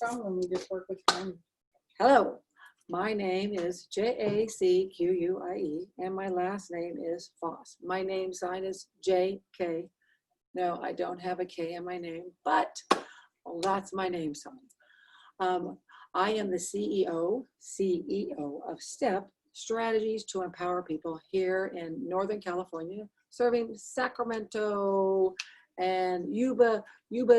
from when we just work with them? Hello, my name is Jacquie, and my last name is Foss. My name sign is JK. No, I don't have a K in my name, but that's my name sign. I am the CEO of STEP, Strategies to Empower People, here in Northern California, serving Sacramento and Yuba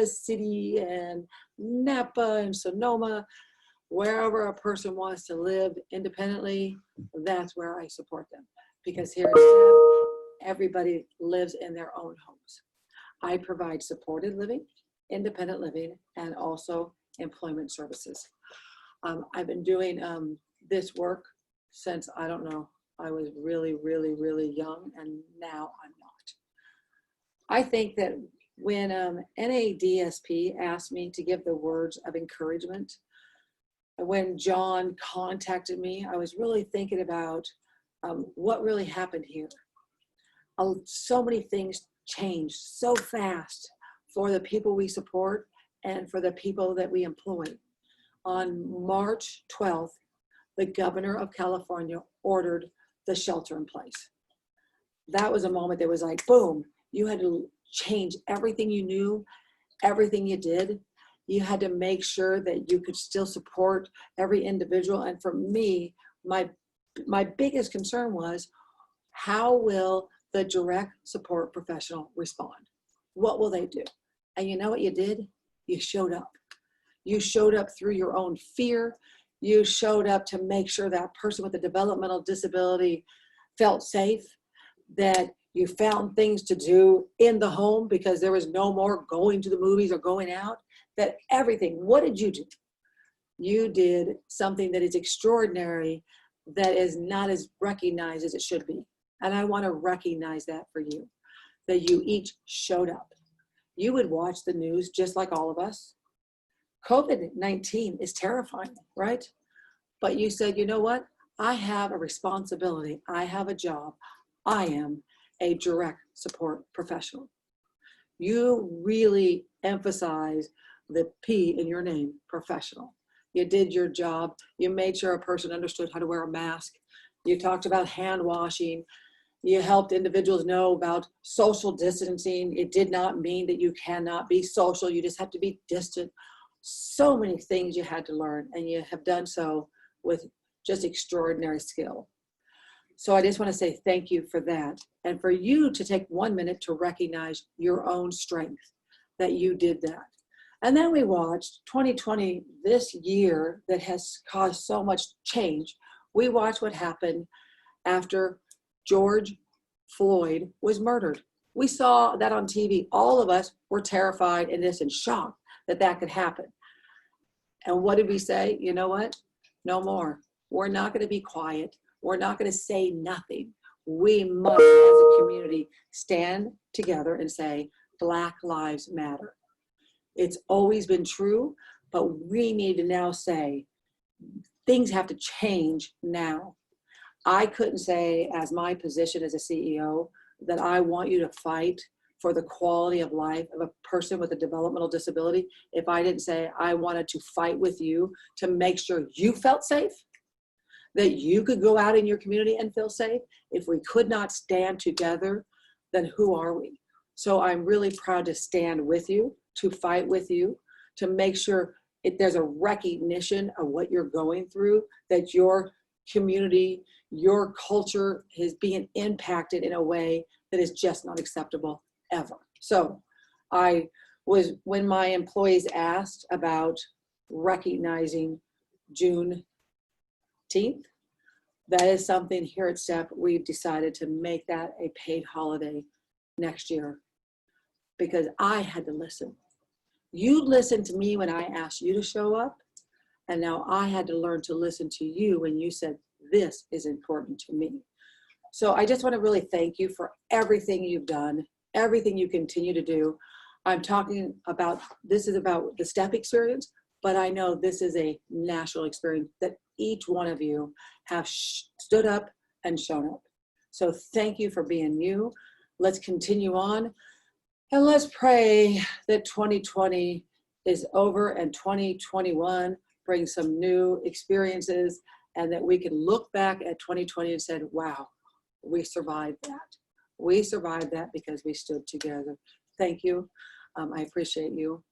City and Napa and Sonoma. Wherever a person wants to live independently, that's where I support them. Because here at STEP, everybody lives in their own homes. I provide supported living, independent living, and also employment services. I've been doing this work since, I don't know, I was really, really, really young, and now I'm not. I think that when NADSP asked me to give the words of encouragement, when John contacted me, I was really thinking about what really happened here. So many things changed so fast for the people we support and for the people that we employ. On March 12th, the governor of California ordered the shelter in place. That was a moment that was like, boom, you had to change everything you knew, everything you did. You had to make sure that you could still support every individual. And for me, my biggest concern was, how will the direct support professional respond? What will they do? And you know what you did? You showed up. You showed up through your own fear. You showed up to make sure that person with a developmental disability felt safe, that you found things to do in the home because there was no more going to the movies or going out, that everything. What did you do? You did something that is extraordinary, that is not as recognized as it should be. And I want to recognize that for you, that you each showed up. You would watch the news just like all of us. COVID-19 is terrifying, right? But you said, you know what? I have a responsibility. I have a job. I am a direct support professional. You really emphasize the P in your name, professional. You did your job. You made sure a person understood how to wear a mask. You talked about hand washing. You helped individuals know about social distancing. It did not mean that you cannot be social. You just have to be distant. So many things you had to learn, and you have done so with just extraordinary skill. So I just want to say thank you for that, and for you to take 1 minute to recognize your own strength, that you did that. And then we watched 2020, this year that has caused so much change. We watched what happened after George Floyd was murdered. We saw that on TV. All of us were terrified and just in shock that that could happen. And what did we say? You know what? No more. We're not going to be quiet. We're not going to say nothing. We must, as a community, stand together and say, Black Lives Matter. It's always been true, but we need to now say, things have to change now. I couldn't say, as my position as a CEO, that I want you to fight for the quality of life of a person with a developmental disability if I didn't say I wanted to fight with you to make sure you felt safe, that you could go out in your community and feel safe. If we could not stand together, then who are we? So I'm really proud to stand with you, to fight with you, to make sure there's a recognition of what you're going through, that your community, your culture is being impacted in a way that is just not acceptable ever. So when my employees asked about recognizing Juneteenth, that is something here at STEP, we've decided to make that a paid holiday next year, because I had to listen. You listened to me when I asked you to show up, and now I had to learn to listen to you when you said, this is important to me. So I just want to really thank you for everything you've done, everything you continue to do. I'm talking about, this is about the STEP experience, but I know this is a national experience that each one of you have stood up and shown up. So thank you for being you. Let's continue on, and let's pray that 2020 is over and 2021 brings some new experiences, and that we can look back at 2020 and said, wow, we survived that. We survived that because we stood together. Thank you. I appreciate you.